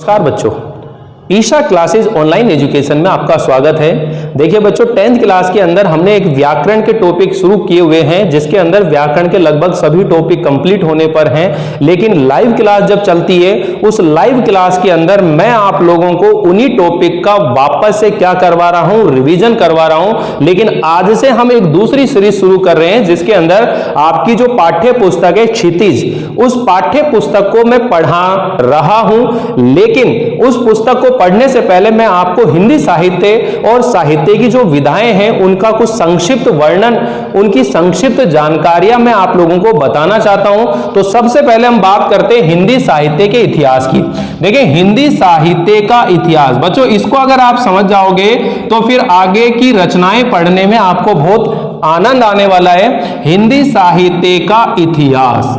नमस्कार बच्चों, Isha classes online education में आपका स्वागत है। देखिए बच्चों, 10th क्लास के अंदर हमने एक व्याकरण के टॉपिक शुरू किए हुए हैं, जिसके अंदर व्याकरण के लगभग सभी टॉपिक कंप्लीट होने पर हैं। लेकिन लाइव क्लास जब चलती है, उस लाइव क्लास के अंदर मैं आप लोगों को उन्हीं टॉपिक का वापस से क्या करवा रहा हूं, रिवीजन करवा रहा हूं। लेकिन आज से हम एक दूसरी सीरीज शुरू कर रहे हैं, जिसके अंदर आपकी जो पाठ्य पुस्तक है क्षितिज, उस पाठ्य पुस्तक को मैं पढ़ा रहा हूं। लेकिन उस पुस्तक को पढ़ने से पहले मैं आपको हिंदी साहित्य और साहित्य की जो विधाएं हैं उनका कुछ संक्षिप्त वर्णन, उनकी संक्षिप्त जानकारियां मैं आप लोगों को बताना चाहता हूं। तो सबसे पहले हम बात करते हैं हिंदी साहित्य के इतिहास की। देखिए, हिंदी साहित्य का इतिहास बच्चों, इसको अगर आप समझ जाओगे तो फिर आगे की रचनाएं पढ़ने में आपको बहुत आनंद आने वाला है। हिंदी साहित्य का इतिहास,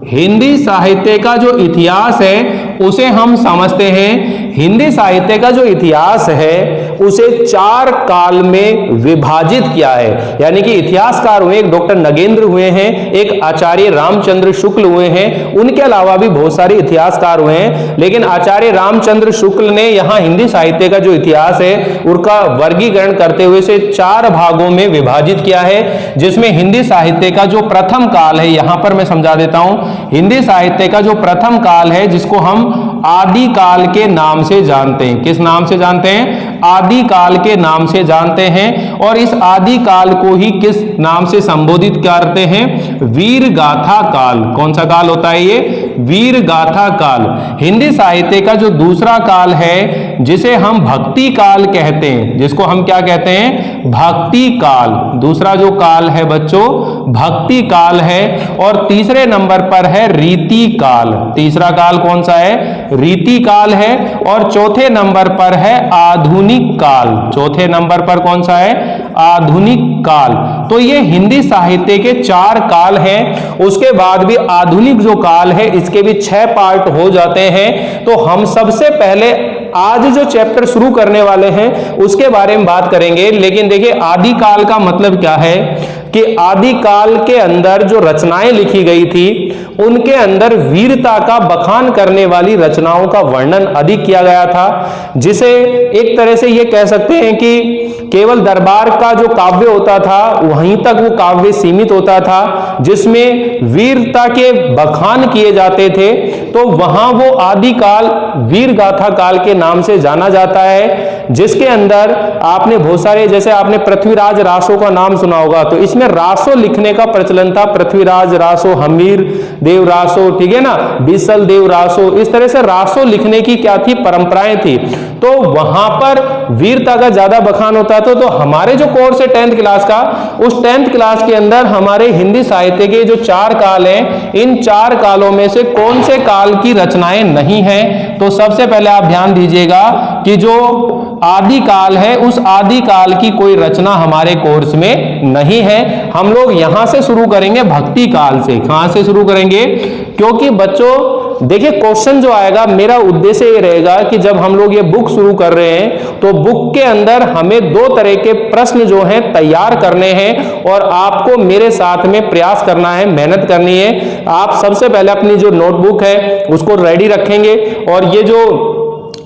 हिंदी साहित्य का जो इतिहास है उसे हम समझते हैं। हिंदी साहित्य का जो इतिहास है उसे 4 काल में विभाजित किया है। यानी कि इतिहासकार हुए, एक डॉक्टर नगेंद्र हुए हैं, एक आचार्य रामचंद्र शुक्ल हुए हैं, उनके अलावा भी बहुत सारे इतिहासकार हुए हैं। लेकिन आचार्य रामचंद्र शुक्ल ने यहाँ हिंदी साहित्य का जो इतिहास है उसका वर्गीकरण करते हुए इसे 4 भागों में विभाजित किया है। जिसमें हिंदी साहित्य का जो प्रथम काल है, यहां पर मैं समझा देता हूं, हिंदी साहित्य का जो प्रथम काल है जिसको हम आदि काल के नाम से जानते हैं। किस नाम से जानते हैं? आदि काल के नाम से जानते हैं। और इस आदि काल को ही किस नाम से संबोधित करते हैं? वीर गाथा काल। कौन सा काल होता है ये? वीर गाथा काल। हिंदी साहित्य का जो दूसरा काल है जिसे हम भक्ति काल कहते हैं, जिसको हम क्या कहते हैं? भक्ति काल। दूसरा जो काल है बच्चों भक्ति काल है। और तीसरे नंबर पर है रीति काल। तीसरा काल कौन सा है? रीति काल है। और चौथे नंबर पर है आधुनिक काल। चौथे नंबर पर कौन सा है? आधुनिक काल। तो ये हिंदी साहित्य के 4 काल हैं। उसके बाद भी आधुनिक जो काल है इसके भी 6 पार्ट हो जाते हैं। तो हम सबसे पहले आज जो चैप्टर शुरू करने वाले हैं उसके बारे में बात करेंगे। लेकिन देखिए, आदि काल का मतलब क्या है कि आदि काल के अंदर जो रचनाएं लिखी गई थी उनके अंदर वीरता का बखान करने वाली रचनाओं का वर्णन अधिक किया गया था। जिसे एक तरह से ये कह सकते हैं कि केवल दरबार का जो काव्य होता था वहीं तक वो काव्य सीमित होता था, जिसमें वीरता के बखान किए जाते थे। तो वहां वो आदि काल वीर गाथा काल के नाम से जाना जाता है। जिसके अंदर आपने बहुत सारे, जैसे आपने पृथ्वीराज रासो का नाम सुना होगा, तो इसमें रासो लिखने का प्रचलन था। पृथ्वीराज रासो, हमीर देव रासो, ठीक है ना, बिसल देव रासो, इस तरह से रासो लिखने की क्या थी? परंपराएं थी। तो वहां पर वीरता का ज्यादा बखान होता था। तो हमारे जो कोर्स है 10th क्लास का, उस 10th क्लास के अंदर हमारे हिंदी साहित्य के जो 4 काल हैं, इन 4 कालों में से कौन से काल की रचनाएं नहीं हैं? तो सबसे पहले आप ध्यान दीजिएगा कि जो आदि काल है उस आदि काल की कोई रचना हमारे कोर्स में नहीं है। हम लोग यहां से शुरू करेंगे भक्ति काल से। कहां से शुरू करेंगे? क्योंकि बच्चों देखिए, क्वेश्चन जो आएगा, मेरा उद्देश्य ये रहेगा कि जब हम लोग ये बुक शुरू कर रहे हैं तो बुक के अंदर हमें 2 तरह के प्रश्न जो हैं तैयार करने हैं और आपको मेरे साथ में प्रयास करना है, मेहनत करनी है। आप सबसे पहले अपनी जो नोटबुक है उसको रेडी रखेंगे और ये जो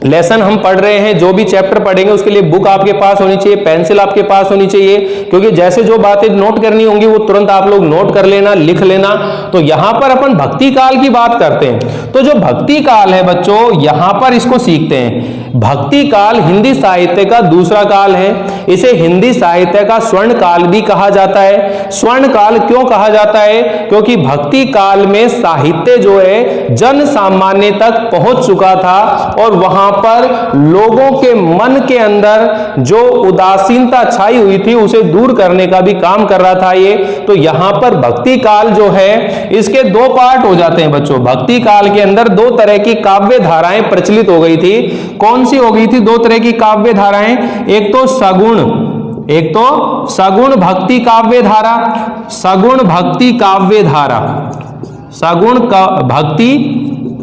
लेसन हम पढ़ रहे हैं, जो भी चैप्टर पढ़ेंगे उसके लिए बुक आपके पास होनी चाहिए, पेंसिल आपके पास होनी चाहिए। क्योंकि जैसे जो बातें नोट करनी होंगी वो तुरंत आप लोग नोट कर लेना, लिख लेना। तो यहां पर अपन भक्ति काल की बात करते हैं। तो जो भक्ति काल है बच्चों, यहां पर इसको सीखते हैं। भक्ति काल हिंदी साहित्य का दूसरा काल है। इसे हिंदी साहित्य का स्वर्ण काल भी कहा जाता है। स्वर्ण काल क्यों कहा जाता है? क्योंकि भक्ति काल में साहित्य जो है जन सामान्य तक पहुंच चुका था और वहां पर लोगों के मन के अंदर जो उदासीनता छाई हुई थी उसे दूर करने का भी काम कर रहा था ये। तो यहां पर भक्ति काल जो है इसके 2 पार्ट हो जाते हैं बच्चों। भक्ति काल के अंदर 2 तरह की काव्य धाराएं प्रचलित हो गई थी। कौन सी हो गई थी 2 तरह की काव्य धाराएं? एक तो सगुण भक्ति काव्य धारा, सगुण भक्ति काव्य धारा, सगुण भक्ति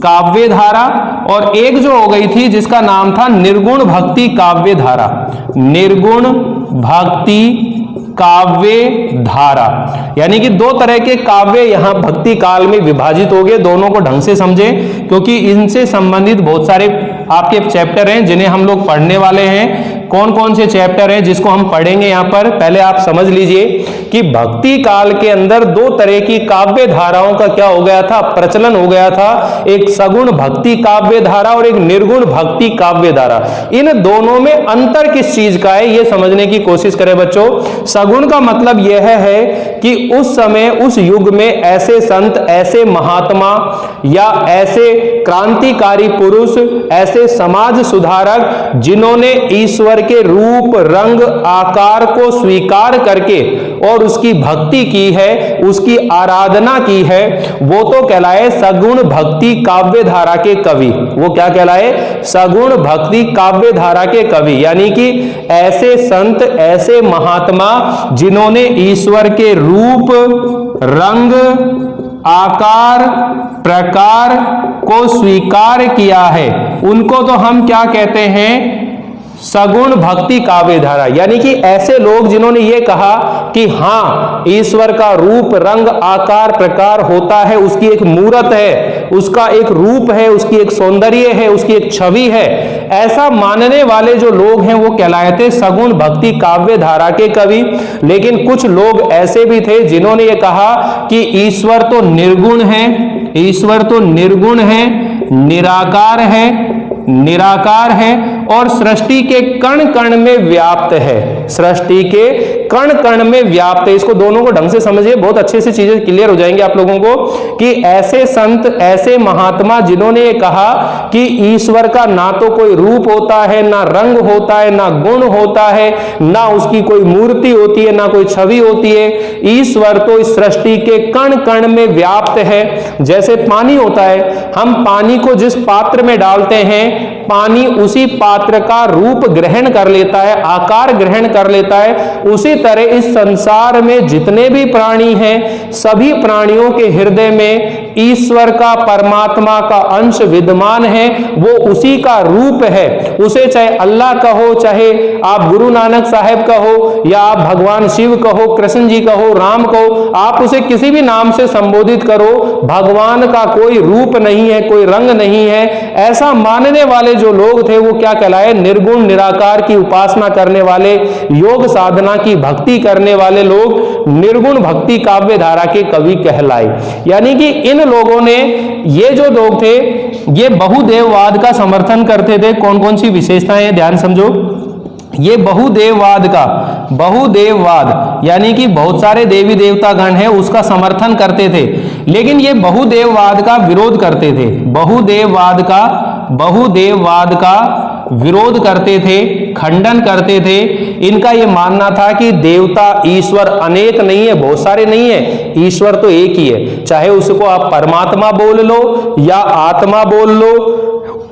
काव्य धारा। और एक जो हो गई थी जिसका नाम था निर्गुण भक्ति काव्य धारा। निर्गुण भक्ति काव्य धारा, यानी कि 2 तरह के काव्य यहां भक्ति काल में विभाजित हो गए। दोनों को ढंग से समझें क्योंकि इनसे संबंधित बहुत सारे आपके चैप्टर हैं जिन्हें हम लोग पढ़ने वाले हैं। कौन कौन से चैप्टर हैं जिसको हम पढ़ेंगे यहाँ पर? पहले आप समझ लीजिए कि भक्ति काल के अंदर दो तरह की काव्य धाराओं का क्या हो गया था? प्रचलन हो गया था। एक सगुण भक्ति काव्य धारा और एक निर्गुण भक्ति काव्य धारा। इन दोनों में अंतर किस चीज का है, ये समझने की कोशिश करें बच्चों। सगुण का मतलब यह है कि उस समय उस युग में ऐसे संत, ऐसे महात्मा या ऐसे क्रांतिकारी पुरुष, ऐसे समाज सुधारक जिन्होंने ईश्वर के रूप, रंग, आकार को स्वीकार करके और उसकी भक्ति की है, उसकी आराधना की है, वो तो कहलाए सगुण भक्ति काव्य धारा के कवि। वो क्या कहलाए? सगुण भक्ति काव्य धारा के कवि। यानी कि ऐसे संत, ऐसे महात्मा जिन्होंने ईश्वर के रूप, रंग, आकार, प्रकार को स्वीकार किया है, उनको तो हम क्या कहते हैं? सगुण भक्ति काव्य धारा। यानी कि ऐसे लोग जिन्होंने ये कहा कि हाँ, ईश्वर का रूप, रंग, आकार, प्रकार होता है, उसकी एक मूरत है, उसका एक रूप है, उसकी एक सौंदर्य है, उसकी एक छवि है, ऐसा मानने वाले जो लोग हैं वो कहलाए थे सगुण भक्ति काव्य धारा के कवि। लेकिन कुछ लोग ऐसे भी थे जिन्होंने ये कहा कि ईश्वर तो निर्गुण है, ईश्वर तो निर्गुण है, निराकार है और सृष्टि के कण कण में व्याप्त है, सृष्टि के कण कण में व्याप्त है। इसको दोनों को ढंग से समझिए, बहुत अच्छे से चीजें क्लियर हो जाएंगी आप लोगों को कि ऐसे संत, ऐसे महात्मा जिन्होंने ये कहा कि ईश्वर का ना तो कोई रूप होता है, ना रंग होता है, ना गुण होता है, ना उसकी कोई मूर्ति होती है, ना कोई छवि होती है, ईश्वर तो इस सृष्टि के कण कण में व्याप्त है। जैसे पानी होता है, हम पानी को जिस पात्र में डालते हैं, पानी उसी पात्र का रूप ग्रहण कर लेता है, आकार ग्रहण कर लेता है। उसी तरह इस संसार में जितने भी प्राणी हैं, सभी प्राणियों के हृदय में ईश्वर का, परमात्मा का अंश विद्यमान है, वो उसी का रूप है। उसे चाहे अल्लाह कहो, चाहे आप गुरु नानक साहब कहो, या आप भगवान शिव कहो, कृष्ण जी कहो, राम कहो, आप उसे किसी भी नाम से संबोधित करो, भगवान का कोई रूप नहीं है, कोई रंग नहीं है। ऐसा मानने वाले जो लोग थे वो क्या कहलाए? निर्गुण निराकार की उपासना करने वाले, योग साधना की भक्ति करने वाले लोग निर्गुण भक्ति काव्य धारा के कवि कहलाए। यानी कि इन लोगों ने, ये जो लोग थे, ये बहुदेववाद का समर्थन करते थे। कौन कौन सी विशेषताएं, ध्यान समझो। ये बहुदेववाद यानी कि बहुत सारे देवी देवता गण हैं, उसका समर्थन करते थे, लेकिन ये बहुदेववाद का विरोध करते थे। बहुदेववाद का विरोध करते थे, खंडन करते थे। इनका यह मानना था कि देवता, ईश्वर अनेक नहीं है, बहुत सारे नहीं है, ईश्वर तो एक ही है। चाहे उसको आप परमात्मा बोल लो या आत्मा बोल लो,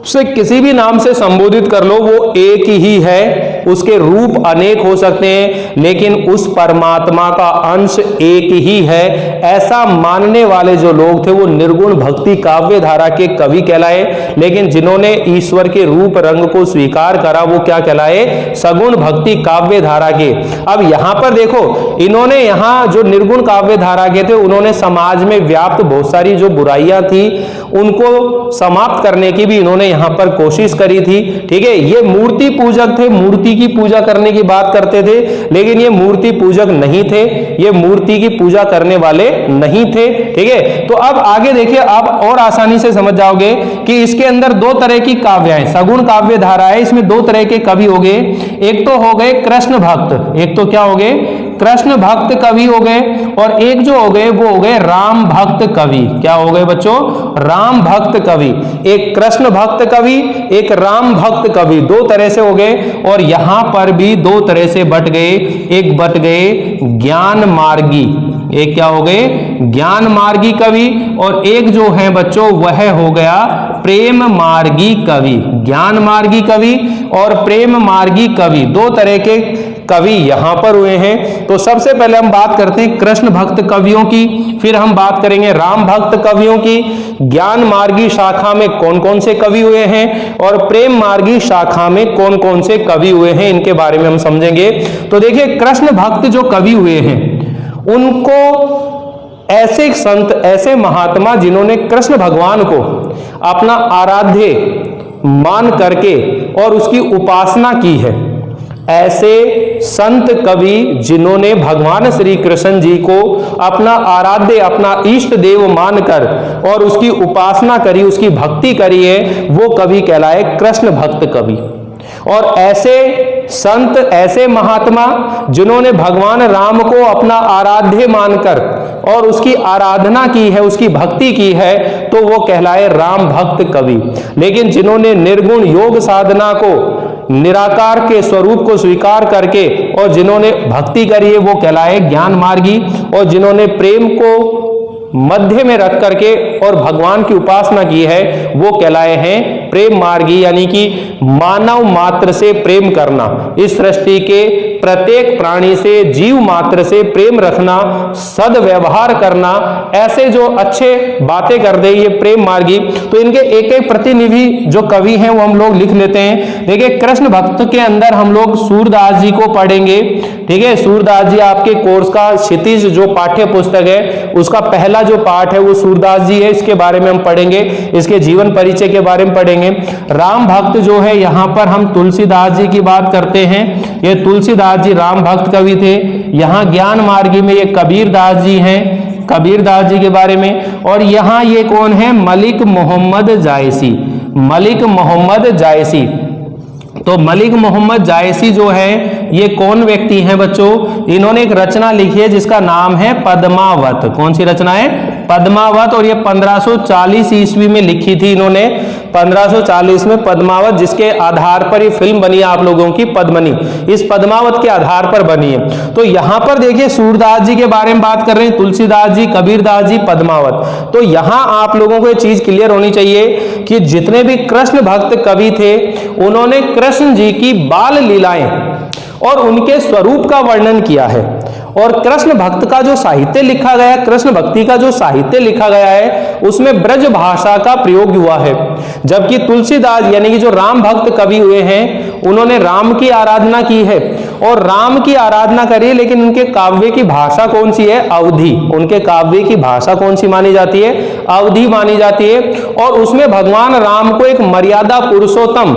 उसे किसी भी नाम से संबोधित कर लो, वो एक ही है। उसके रूप अनेक हो सकते हैं, लेकिन उस परमात्मा का अंश एक ही है। ऐसा मानने वाले जो लोग थे वो निर्गुण भक्ति काव्य धारा के कवि कहलाए। लेकिन जिन्होंने ईश्वर के रूप, रंग को स्वीकार करा, वो क्या कहलाए? सगुण भक्ति काव्य धारा के। अब यहां पर देखो, इन्होंने यहां जो निर्गुण काव्य धारा के थे, उन्होंने समाज में व्याप्त बहुत सारी जो बुराइयां थी उनको समाप्त करने की भी इन्होंने यहां पर कोशिश करी थी। ठीक है, ये मूर्ति पूजक थे, मूर्ति की पूजा करने की बात करते थे, लेकिन ये मूर्ति पूजक नहीं थे, ये मूर्ति की पूजा करने वाले नहीं थे। ठीक है, तो अब आगे देखिए, आप और आसानी से समझ जाओगे कि इसके अंदर दो तरह की काव्याएं, सगुण काव्य धारा है, इसमें दो तरह के कवि हो गए। एक तो हो गए कृष्ण भक्त, एक तो क्या हो गए? कृष्ण भक्त कवि हो गए, और एक जो हो गए वो हो गए राम भक्त कवि। क्या हो गए बच्चों? राम भक्त कवि। एक कृष्ण भक्त कवि, एक राम भक्त कवि, दो तरह से हो गए। और यहां पर भी दो तरह से बट गए। एक बट गए ज्ञान मार्गी, एक क्या हो गए? ज्ञान मार्गी कवि, और एक जो है बच्चों वह हो गया प्रेम मार्गी कवि। ज्ञान मार्गी कवि और प्रेम मार्गी कवि, दो तरह के कवि यहां पर हुए हैं। तो सबसे पहले हम बात करते हैं कृष्ण भक्त कवियों की, फिर हम बात करेंगे राम भक्त कवियों की। ज्ञान मार्गी शाखा में कौन कौन से कवि हुए हैं और प्रेम मार्गी शाखा में कौन कौन से कवि हुए हैं, इनके बारे में हम समझेंगे। तो देखिए, कृष्ण भक्त जो कवि हुए हैं उनको ऐसे संत, ऐसे महात्मा जिन्होंने कृष्ण भगवान को अपना आराध्य मान करके और उसकी उपासना की है। ऐसे संत कवि जिन्होंने भगवान श्री कृष्ण जी को अपना आराध्य, अपना इष्ट देव मानकर और उसकी उपासना करी, उसकी भक्ति करी है, वो कवि कहलाए कृष्ण भक्त कवि। और ऐसे संत, ऐसे महात्मा जिन्होंने भगवान राम को अपना आराध्य मानकर और उसकी आराधना की है, उसकी भक्ति की है, तो वो कहलाए राम भक्त कवि। लेकिन जिन्होंने निर्गुण योग साधना को, निराकार के स्वरूप को स्वीकार करके और जिन्होंने भक्ति करी है, वो कहलाए ज्ञान मार्गी। और जिन्होंने प्रेम को मध्य में रख करके और भगवान की उपासना की है, वो कहलाए हैं प्रेम मार्गी, यानी कि मानव मात्र से प्रेम करना, इस सृष्टि के प्रत्येक प्राणी से, जीव मात्र से प्रेम रखना, सदव्यवहार करना, ऐसे जो अच्छे बातें कर दे, ये प्रेम मार्गी। तो इनके एक एक प्रतिनिधि जो कवि हैं वो हम लोग लिख लेते हैं। देखिए, कृष्ण भक्त के अंदर हम लोग सूरदास जी को पढ़ेंगे। ठीक है, सूरदास जी आपके कोर्स का क्षितिज जो पाठ्य पुस्तक है, उसका पहला जो पाठ है वो सूरदास जी है, इसके बारे में हम पढ़ेंगे, इसके जीवन परिचय के बारे में पढ़ेंगे। राम भक्त जो है, यहां पर हम तुलसीदास जी की बात करते हैं। ये तुलसीदास जी राम भक्त कवि थे। यहां ज्ञान मार्गी में ये कबीरदास जी हैं, कबीरदास जी के बारे में। और यहां ये कौन है? मलिक मोहम्मद जायसी, मलिक मोहम्मद जायसी। तो मलिक मोहम्मद जायसी जो है, ये कौन व्यक्ति हैं बच्चों? इन्होंने एक रचना लिखी है जिसका नाम है पद्मावत। कौन सी रचना है? पद्मावत। और ये 1540 ईस्वी में लिखी थी इन्होंने, 1540 में पद्मावत, जिसके आधार पर ये फिल्म बनी है आप लोगों की पद्मनी, इस पद्मावत के आधार पर बनी है। तो यहां पर देखिए सूरदास जी के बारे में बात कर रहे हैं, तुलसीदास जी, कबीरदास जी, पद्मावत। तो यहां आप लोगों को ये चीज क्लियर होनी चाहिए कि जितने भी कृष्ण भक्त कवि थे, उन्होंने कृष्ण जी की बाल लीलाएं और उनके स्वरूप का वर्णन किया है। और कृष्ण भक्त का जो साहित्य लिखा गया, कृष्ण भक्ति का जो साहित्य लिखा गया है, उसमें ब्रज भाषा का प्रयोग हुआ है। जबकि तुलसीदास यानी कि जो राम भक्त कवि हुए हैं, उन्होंने राम की आराधना की है और राम की आराधना करी, लेकिन उनके काव्य की भाषा कौन सी है? अवधी। उनके काव्य की भाषा कौन सी मानी जाती है? अवधी मानी जाती है। और उसमें भगवान राम को एक मर्यादा पुरुषोत्तम,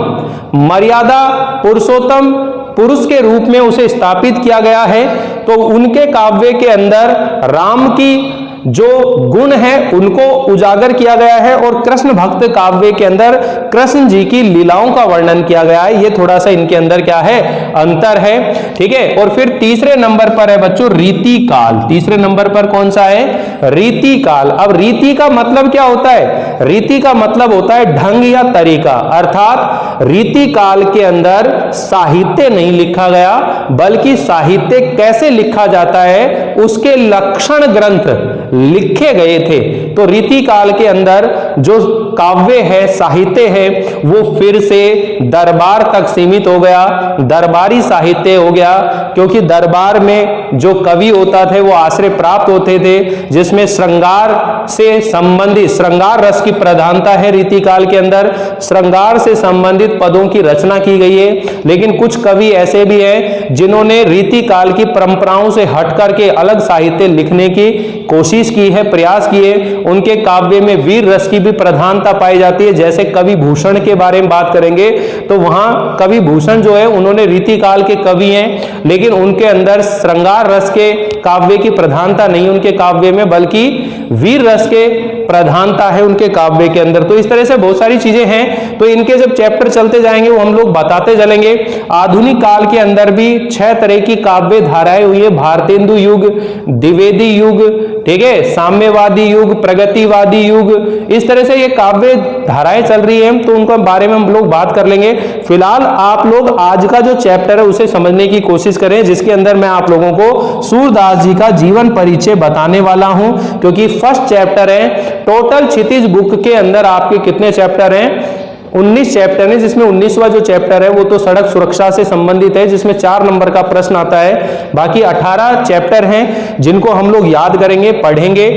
मर्यादा पुरुषोत्तम पुरुष के रूप में उसे स्थापित किया गया है। तो उनके काव्य के अंदर राम की जो गुण है उनको उजागर किया गया है और कृष्ण भक्त काव्य के अंदर कृष्ण जी की लीलाओं का वर्णन किया गया है। ये थोड़ा सा इनके अंदर क्या है? अंतर है। ठीक है। और फिर तीसरे नंबर पर है बच्चों रीति काल। तीसरे नंबर पर कौन सा है? रीति काल। अब रीति का मतलब क्या होता है? रीति का मतलब होता है ढंग या तरीका। अर्थात रीति काल के अंदर साहित्य नहीं लिखा गया, बल्कि साहित्य कैसे लिखा जाता है उसके लक्षण ग्रंथ लिखे गए थे। तो रीति काल के अंदर जो काव्य है, साहित्य है, वो फिर से दरबार तक सीमित हो गया, दरबारी साहित्य हो गया। क्योंकि दरबार में जो कवि होता थे वो आश्रय प्राप्त होते थे, जिसमें श्रृंगार से संबंधित, श्रृंगार रस की प्रधानता है रीति काल के अंदर, श्रृंगार से संबंधित पदों की रचना की गई है। लेकिन कुछ कवि ऐसे भी हैं जिन्होंने रीति काल की परंपराओं से हट करके अलग साहित्य लिखने की कोशिश की है, प्रयास किए। उनके काव्य में वीर रस की भी प्रधानता पाई जाती है। जैसे कवि भूषण के बारे में बात करेंगे तो वहां कवि भूषण जो है उन्होंने रीति काल के कवि हैं, लेकिन उनके अंदर श्रृंगार रस के काव्य की प्रधानता नहीं उनके काव्य में, बल्कि वीर रस के प्रधानता है उनके काव्य के अंदर। तो इस तरह से बहुत सारी चीजें हैं। तो इनके जब चैप्टर चलते जाएंगे वो हम लोग बताते चलेंगे। आधुनिक काल के अंदर भी 6 तरह की काव्य धाराएं हुई है। भारतेंदु युग, द्विवेदी युग, ठीक है, साम्यवादी युग, प्रगतिवादी युग, इस तरह से ये काव्य धाराएं चल रही है। तो उनके बारे में हम लोग बात कर लेंगे। फिलहाल आप लोग आज का जो चैप्टर है उसे समझने की कोशिश करें, जिसके अंदर मैं आप लोगों को सूरदास जी का जीवन परिचय बताने वाला हूं। क्योंकि फर्स्ट चैप्टर है। टोटल क्षितिज बुक के अंदर आपके कितने चैप्टर हैं? 19 चैप्टर है, जिसमें 19वां जो चैप्टर है वो तो सड़क सुरक्षा से संबंधित है, जिसमें 4 नंबर का प्रश्न आता है। बाकी 18 चैप्टर हैं जिनको हम लोग याद करेंगे, पढ़ेंगे।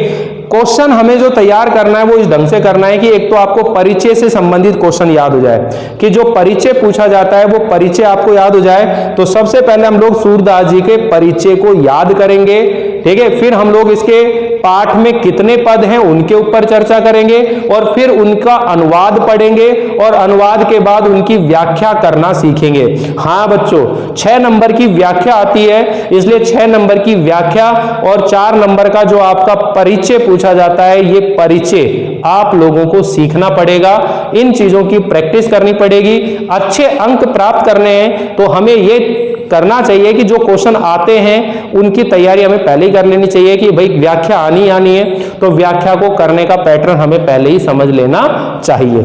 क्वेश्चन हमें जो तैयार करना है वो इस ढंग से करना है कि एक तो आपको परिचय से संबंधित क्वेश्चन याद हो जाए, कि जो परिचय पूछा जाता है वो परिचय आपको याद हो जाए। तो सबसे पहले हम लोग सूरदास जी के परिचय को याद करेंगे, ठीक है। फिर हम लोग इसके पाठ में कितने पद हैं उनके ऊपर चर्चा करेंगे और फिर उनका अनुवाद पढ़ेंगे और अनुवाद के बाद उनकी व्याख्या करना सीखेंगे। हाँ बच्चों, 6 नंबर की व्याख्या आती है, इसलिए 6 नंबर की व्याख्या और 4 नंबर का जो आपका परिचय पूछा जाता है, ये परिचय आप लोगों को सीखना पड़ेगा, इन चीजों की प्रैक्टिस करनी पड़ेगी। अच्छे अंक प्राप्त करने हैं तो हमें ये करना चाहिए कि जो क्वेश्चन आते हैं उनकी तैयारी हमें पहले ही कर लेनी चाहिए कि भाई व्याख्या आनी है, तो व्याख्या को करने का पैटर्न हमें पहले ही समझ लेना चाहिए।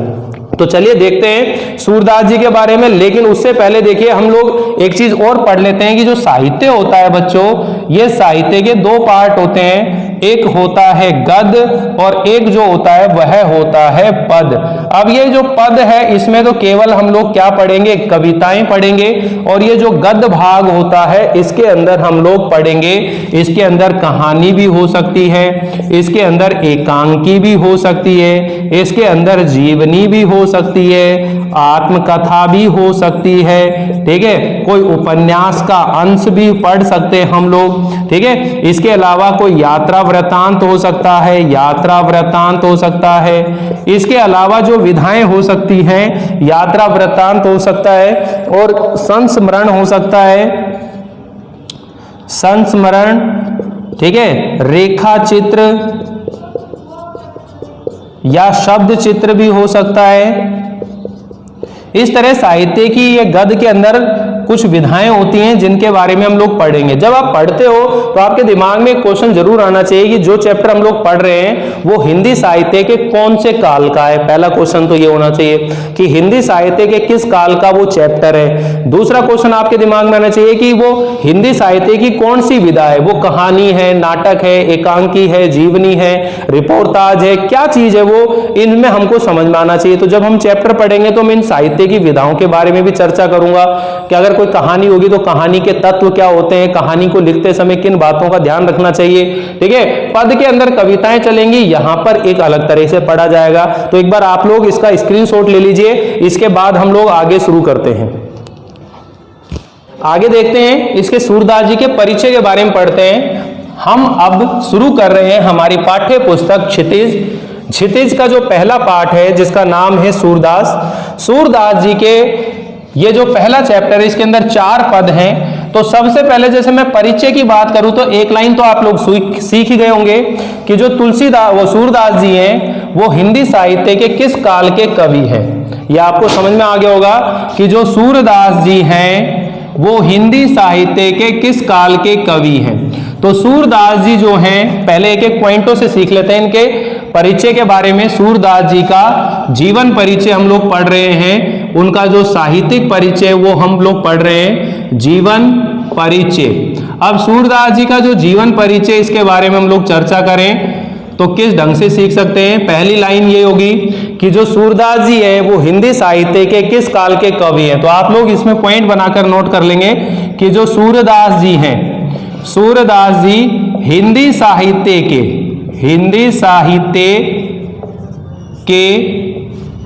तो चलिए देखते हैं सूरदास जी के बारे में, लेकिन उससे पहले देखिए हम लोग एक चीज और पढ़ लेते हैं कि जो साहित्य होता है बच्चों, ये साहित्य के 2 पार्ट होते हैं, एक होता है गद और एक जो होता है वह होता है पद। अब ये जो पद है इसमें तो केवल हम लोग क्या पढ़ेंगे, कविताएं पढ़ेंगे, और ये जो गद भाग होता है इसके अंदर हम लोग पढ़ेंगे, इसके अंदर कहानी भी हो सकती है, इसके अंदर एकांकी भी हो सकती है, इसके अंदर जीवनी भी हो सकती है, आत्मकथा भी हो सकती है, ठीक है, कोई उपन्यास का अंश भी पढ़ सकते हैं हम लोग, ठीक है। इसके अलावा कोई यात्रा वृत्तांत हो सकता है, यात्रा वृत्तांत हो सकता है, इसके अलावा जो विधाएं हो सकती हैं, यात्रा वृत्तांत हो सकता है और संस्मरण हो सकता है, संस्मरण, ठीक है, रेखा चित्र या शब्द चित्र भी हो सकता है। इस तरह साहित्य की ये गद के अंदर कुछ विधाएं होती हैं जिनके बारे में हम लोग पढ़ेंगे। जब आप पढ़ते हो तो आपके दिमाग में एक क्वेश्चन जरूर आना चाहिए कि जो चैप्टर हम लोग पढ़ रहे हैं वो हिंदी साहित्य के कौन से काल का है। पहला क्वेश्चन तो ये होना चाहिए कि हिंदी साहित्य के किस काल का वो चैप्टर है। दूसरा क्वेश्चन आपके दिमाग में आना चाहिए कि वो हिंदी साहित्य की कौन सी विधा है, वो कहानी है, नाटक है, एकांकी है, जीवनी है, रिपोर्टाज है, क्या चीज है वो, इनमें हमको समझ में आना चाहिए। तो जब हम चैप्टर पढ़ेंगे तो मैं इन साहित्य की विधाओं के बारे में भी चर्चा करूंगा कि अगर कोई कहानी होगी तो कहानी के तत्व क्या होते हैं, कहानी को लिखते समय किन बातों का ध्यान रखना चाहिए, ठीक है। पद के अंदर कविताएं चलेंगी, यहां पर एक अलग तरह से पढ़ा जाएगा। तो एक बार आप लोग इसका स्क्रीनशॉट ले लीजिए, इसके बाद हम लोग आगे शुरू करते हैं। आगे देखते हैं, इसके सूरदास जी के परिचय के बारे में पढ़ते हैं। हम अब शुरू कर रहे हैं हमारी पाठ्य पुस्तक क्षितिज। क्षितिज का जो पहला पाठ है जिसका नाम है सूरदास। सूरदास जी के ये जो पहला चैप्टर है इसके अंदर 4 पद हैं। तो सबसे पहले जैसे मैं परिचय की बात करूं तो एक लाइन तो आप लोग सीख ही गए होंगे कि जो वो सूरदास जी हैं वो हिंदी साहित्य के किस काल के कवि हैं। यह आपको समझ में आ गया होगा कि जो सूरदास जी हैं वो हिंदी साहित्य के किस काल के कवि हैं। तो सूरदास जी जो हैं, पहले एक एक पॉइंटों से सीख लेते हैं इनके परिचय के बारे में। सूरदास जी का जीवन परिचय हम लोग पढ़ रहे हैं, उनका जो साहित्यिक परिचय वो हम लोग पढ़ रहे हैं, जीवन परिचय। अब सूरदास जी का जो जीवन परिचय इसके बारे में हम लोग चर्चा करें तो किस ढंग से सीख सकते हैं। पहली लाइन ये होगी कि जो सूरदास जी हैं वो हिंदी साहित्य के किस काल के कवि हैं। तो आप लोग इसमें पॉइंट बनाकर नोट कर लेंगे कि जो सूरदास जी हैं, सूरदास जी हिंदी साहित्य के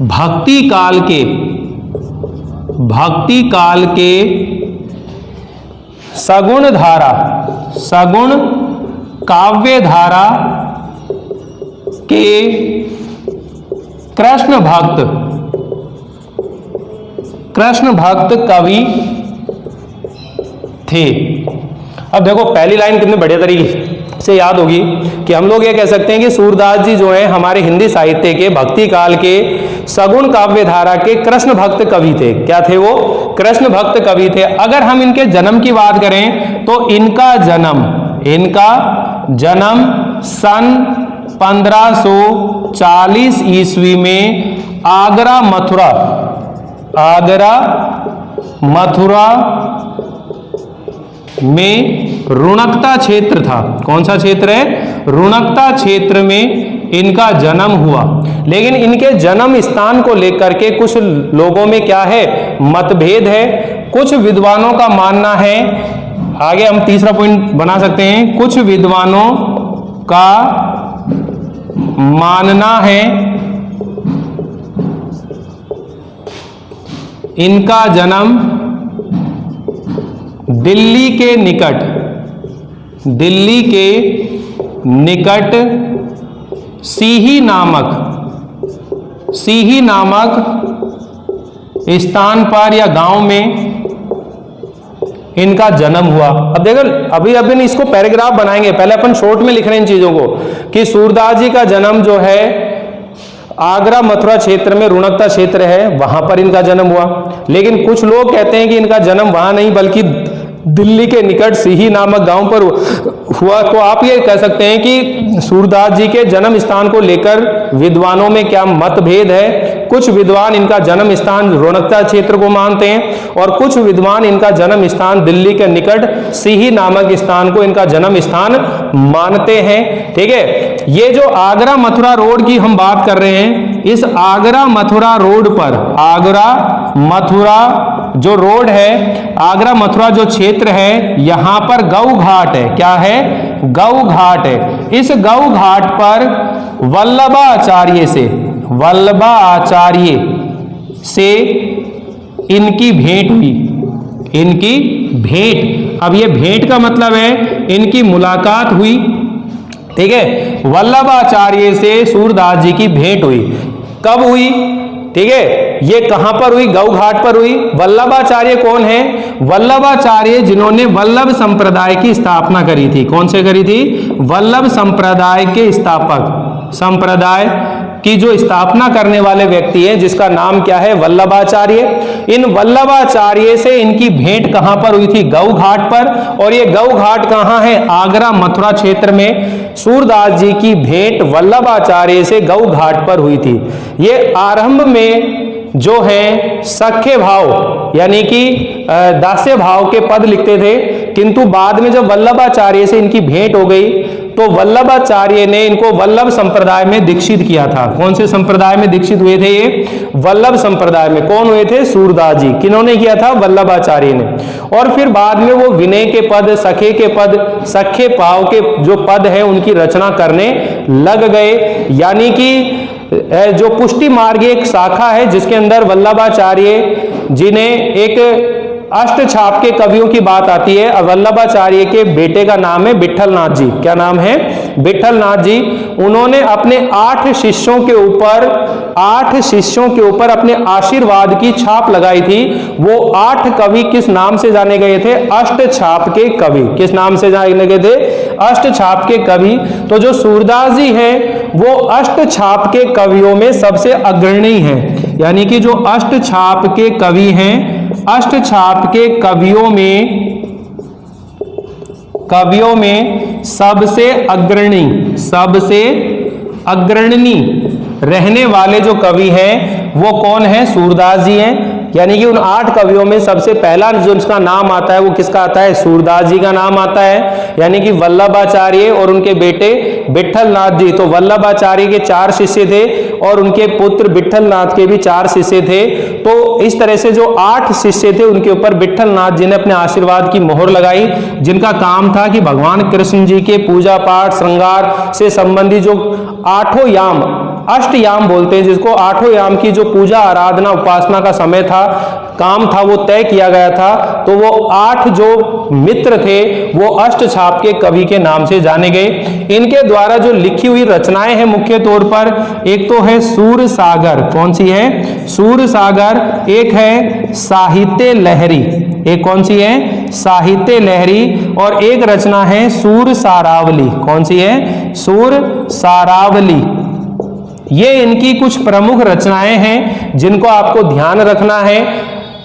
भक्ति काल के सगुण काव्य धारा के कृष्ण भक्त कवि थे। अब देखो पहली लाइन कितने बढ़िया तरीके से याद होगी कि हम लोग ये कह सकते हैं कि सूरदास जी जो हैं हमारे हिंदी साहित्य के भक्ति काल के सगुण काव्य धारा के कृष्ण भक्त कवि थे। क्या थे वो? कृष्ण भक्त कवि थे। अगर हम इनके जन्म की बात करें तो इनका जन्म सन 1540 ईस्वी में आगरा मथुरा में रुणकता क्षेत्र था। कौन सा क्षेत्र है? रुणकता क्षेत्र में इनका जन्म हुआ। लेकिन इनके जन्म स्थान को लेकर के कुछ लोगों में क्या है? मतभेद है। कुछ विद्वानों का मानना है, आगे हम तीसरा पॉइंट बना सकते हैं, कुछ विद्वानों का मानना है इनका जन्म दिल्ली के निकट सीही नामक स्थान पर या गांव में इनका जन्म हुआ। अब देखो अभी इसको पैराग्राफ बनाएंगे, पहले अपन शॉर्ट में लिख रहे हैं इन चीजों को कि सूरदास जी का जन्म जो है आगरा मथुरा क्षेत्र में रुणकता क्षेत्र है, वहां पर इनका जन्म हुआ। लेकिन कुछ लोग कहते हैं कि इनका जन्म वहां नहीं बल्कि दिल्ली के निकट सीही नामक गांव पर हुआ। तो आप ये कह सकते हैं कि सूरदास जी के जन्म स्थान को लेकर विद्वानों में क्या मतभेद है। कुछ विद्वान इनका जन्म स्थान रोहतक क्षेत्र को मानते हैं और कुछ विद्वान इनका जन्म स्थान दिल्ली के निकट सीही नामक स्थान को इनका जन्म स्थान मानते हैं। ठीक है, ये जो आगरा मथुरा रोड की हम बात कर रहे हैं, इस आगरा मथुरा रोड पर, आगरा मथुरा जो रोड है, आगरा मथुरा जो क्षेत्र है, यहां पर गौ घाट है। क्या है? गौ घाट है। इस गौ घाट पर वल्लभाचार्य से इनकी भेंट हुई। इनकी भेंट, अब ये भेंट का मतलब है इनकी मुलाकात हुई। ठीक है, वल्लभाचार्य से सूरदास जी की भेंट हुई। कब हुई? ठीक है, ये कहां पर हुई? गौ घाट पर हुई। वल्लभाचार्य कौन है? वल्लभाचार्य जिन्होंने वल्लभ संप्रदाय की स्थापना करी थी। कौन से करी थी? वल्लभ संप्रदाय के स्थापक, संप्रदाय की जो स्थापना करने वाले व्यक्ति हैं जिसका नाम क्या है? वल्लभाचार्य। इन वल्लभाचार्य से इनकी भेंट कहां पर हुई थी? गौ घाट पर। और ये गौ घाट कहां है? आगरा मथुरा क्षेत्र में। सूरदास जी की भेंट वल्लभाचार्य से गौ घाट पर हुई थी। ये आरंभ में जो है सख्य भाव यानी कि दास्य भाव के पद लिखते थे, किंतु बाद में जब वल्लभाचार्य से इनकी भेंट हो गई तो वल्लभाचार्य ने इनको वल्लभ संप्रदाय में दीक्षित किया था। कौन से संप्रदाय में दीक्षित हुए थे ये? वल्लभ संप्रदाय में। कौन हुए थे? सूरदास जी। किन्होंने किया था? वल्लभाचार्य ने। और फिर बाद में वो विनय के पद, सखे के पद, सख्य भाव के जो पद है उनकी रचना करने लग गए। यानी कि जो पुष्टि मार्ग एक शाखा है जिसके अंदर वल्लभाचार्य जी ने एक अष्ट छाप के कवियों की बात आती है। वल्लभाचार्य के बेटे का नाम है विठलनाथ जी। क्या नाम है? विठलनाथ जी। उन्होंने अपने 8 शिष्यों के ऊपर अपने आशीर्वाद की छाप लगाई थी। वो 8 कवि किस नाम से जाने गए थे? अष्ट छाप के कवि। किस नाम से जाने गए थे? अष्ट छाप के कवि। तो जो सूरदास जी हैं वो अष्ट छाप के कवियों में सबसे अग्रणी हैं। यानी कि जो अष्ट छाप के कवि हैं, अष्ट छाप के कवियों में सबसे अग्रणी रहने वाले जो कवि हैं वो कौन है? सूरदास जी हैं। यानी कि उन 8 कवियों में सबसे पहला जो उसका नाम आता है वो किसका आता है? सूरदास जी का नाम आता है। यानी कि वल्लभाचार्य और उनके बेटे विठलनाथ जी। तो वल्लभाचार्य के 4 शिष्य थे और उनके पुत्र विठलनाथ के भी 4 शिष्य थे। तो इस तरह से जो 8 शिष्य थे उनके ऊपर विठलनाथ जी ने अपने आशीर्वाद की मोहर लगाई, जिनका काम था कि भगवान कृष्ण जी के पूजा पाठ श्रृंगार से संबंधित जो 8 याम, अष्टयाम बोलते हैं जिसको, 8 याम की जो पूजा आराधना उपासना का समय था, काम था, वो तय किया गया था। तो वो 8 जो मित्र थे वो अष्ट छाप के कवि के नाम से जाने गए। इनके द्वारा जो लिखी हुई रचनाएं हैं मुख्य तौर पर, एक तो है सूर सागर। कौन सी है? सूर सागर। एक है साहित्य लहरी। एक कौन सी है? साहित्य लहरी। और एक रचना है सूर सारावली। कौन सी है? सूर सारावली। ये इनकी कुछ प्रमुख रचनाएं हैं जिनको आपको ध्यान रखना है।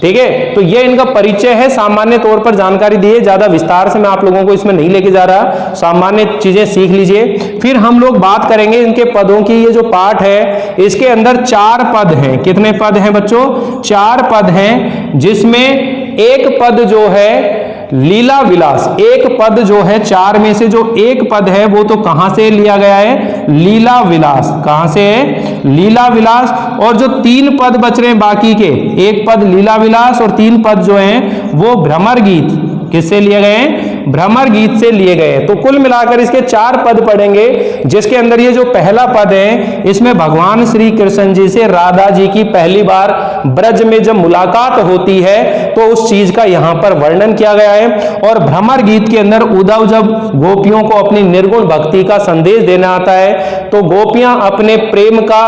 ठीक है, तो ये इनका परिचय है, सामान्य तौर पर जानकारी दी है, ज्यादा विस्तार से मैं आप लोगों को इसमें नहीं लेके जा रहा, सामान्य चीजें सीख लीजिए। फिर हम लोग बात करेंगे इनके पदों की। ये जो पाठ है इसके अंदर 4 पद हैं। कितने पद हैं बच्चों? 4 पद हैं, जिसमें एक पद जो है लीला विलास। एक पद जो है 4 में से जो एक पद है वो तो कहां से लिया गया है? लीला विलास। कहां से है? लीला विलास। और जो 3 पद बच रहे हैं बाकी के, एक पद लीला विलास और 3 पद जो हैं वो भ्रमर गीत। किससे लिए गए हैं? भ्रमर गीत से लिए गए हैं। तो कुल मिलाकर इसके 4 पद पढ़ेंगे, जिसके अंदर ये जो पहला पद है इसमें भगवान श्री कृष्ण जी से राधा जी की पहली बार ब्रज में जब मुलाकात होती है तो उस चीज का यहां पर वर्णन किया गया है। और भ्रमर गीत के अंदर उद्धव जब गोपियों को अपनी निर्गुण भक्ति का संदेश देना आता है तो गोपियां अपने प्रेम का,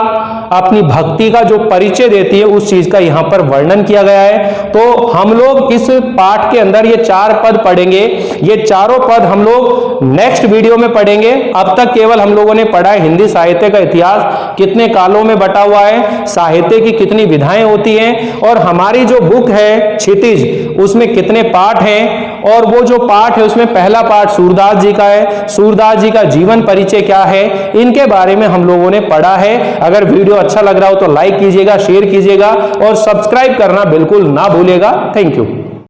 अपनी भक्ति का जो परिचय देती है उस चीज का यहां पर वर्णन किया गया है। तो हम लोग इस पाठ के अंदर ये 4 पद पढ़ेंगे। ये चारों पद हम लोग नेक्स्ट वीडियो में पढ़ेंगे। अब तक केवल हम लोगों ने पढ़ा है हिंदी साहित्य का इतिहास कितने कालों में बटा हुआ है, साहित्य की कितनी विधाएं होती हैं, और हमारी जो बुक है क्षितिज उसमें कितने पाठ हैं। और वो जो पाठ है उसमें पहला पाठ सूरदास जी का है, सूरदास जी का जीवन परिचय क्या है, इनके बारे में हम लोगों ने पढ़ा है। अगर वीडियो अच्छा लग रहा हो तो लाइक कीजिएगा, शेयर कीजिएगा और सब्सक्राइब करना बिल्कुल ना भूलिएगा। Thank you.